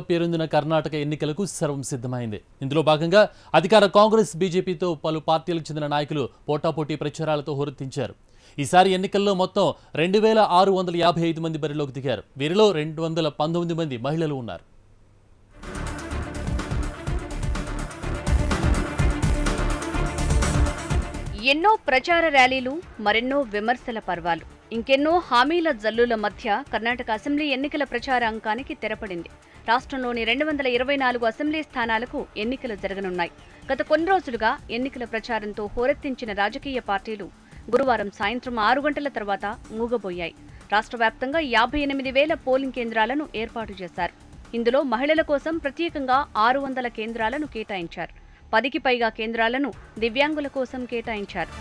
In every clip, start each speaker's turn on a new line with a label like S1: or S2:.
S1: పేరొందిన కర్ణాటక ఎన్నికలకు సర్వం సిద్ధమైంది. ఇందులో భాగంగా అధికార కాంగ్రెస్ బీజేపీతో పలు పార్టీలకు చెందిన నాయకులు పోటాపోటీ ప్రచారాలతో హోరెత్తించారు. ఈసారి ఎన్నికల్లో మొత్తం 2655 మంది బరిలోకి దిగారు. వీరిలో 219 మంది మహిళలు ఉన్నారు.
S2: ఎన్నో ప్రచార ర్యాలీలు, మరెన్నో విమర్శల పర్వాలు, ఇంకెన్నో హామీల జల్లుల మధ్య కర్ణాటక అసెంబ్లీ ఎన్నికల ప్రచారాంకానికి తెరపడింది. రాష్ట్రంలోని 224 అసెంబ్లీ స్థానాలకు ఎన్నికలు జరగనున్నాయి. గత కొన్ని రోజులుగా ఎన్నికల ప్రచారంతో హోరెత్తించిన రాజకీయ పార్టీలు గురువారం సాయంత్రం 6 గంటల తర్వాత మూగబోయాయి. రాష్ట్ర వ్యాప్తంగా 58,000 పోలింగ్ కేంద్రాలను ఏర్పాటు చేశారు. ఇందులో మహిళల కోసం ప్రత్యేకంగా 600 కేంద్రాలను కేటాయించారు. 10కి పైగా కేంద్రాలను దివ్యాంగుల కోసం కేటాయించారు.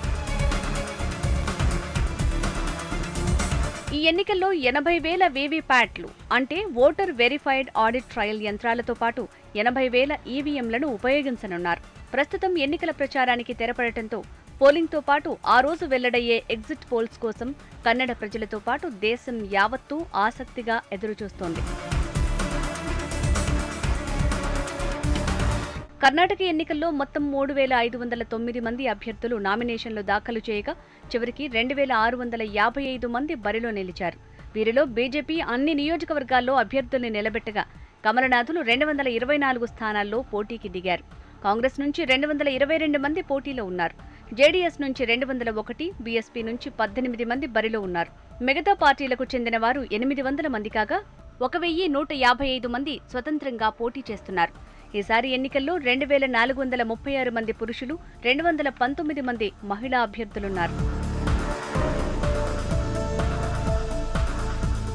S2: ఈ ఎన్నికల్లో 80,000 వీవీప్యాట్లు అంటే ఓటర్ వెరిఫైడ్ ఆడిట్ ట్రయల్ యంత్రాలతో పాటు 80,000 ఈవీఎంలను ఉపయోగించనున్నారు. ప్రస్తుతం ఎన్నికల ప్రచారానికి తెరపడటంతో పోలింగ్తో పాటు ఆ రోజు వెల్లడయ్యే ఎగ్జిట్ పోల్స్ కోసం కన్నడ ప్రజలతో పాటు దేశం యావత్తూ ఆసక్తిగా ఎదురుచూస్తోంది. కర్ణాటక ఎన్నికల్లో మొత్తం 3,509 మంది అభ్యర్థులు నామినేషన్లు దాఖలు చేయగా చివరికి 2,655 మంది బరిలో నిలిచారు. వీరిలో బీజేపీ అన్ని నియోజకవర్గాల్లో అభ్యర్థుల్ని నిలబెట్టగా కమలనాథులు 224 స్థానాల్లో పోటీకి దిగారు. కాంగ్రెస్ నుంచి 222 మంది పోటీలో ఉన్నారు. జేడీఎస్ నుంచి 201, బీఎస్పీ నుంచి 18 మంది బరిలో ఉన్నారు. మిగతా పార్టీలకు చెందిన వారు 800 మంది కాగా 1,155 మంది స్వతంత్రంగా పోటీ చేస్తున్నారు. ఈసారి ఎన్నికల్లో 2,436 మంది పురుషులు, 219 మంది మహిళా అభ్యర్థులున్నారు.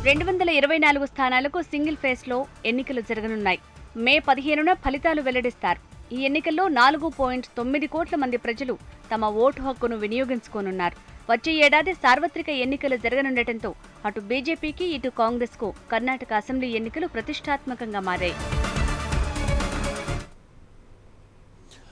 S2: 224 స్థానాలకు సింగిల్ ఫేజ్లో ఎన్నికలు జరగనున్నాయి. మే 15న ఫలితాలు వెల్లడిస్తారు. ఈ ఎన్నికల్లో 4.9 కోట్ల మంది ప్రజలు తమ ఓటు హక్కును వినియోగించుకోనున్నారు. వచ్చే ఏడాది సార్వత్రిక ఎన్నికలు జరగనుండటంతో అటు బీజేపీకి ఇటు కాంగ్రెస్కు కర్ణాటక అసెంబ్లీ ఎన్నికలు ప్రతిష్టాత్మకంగా మారాయి.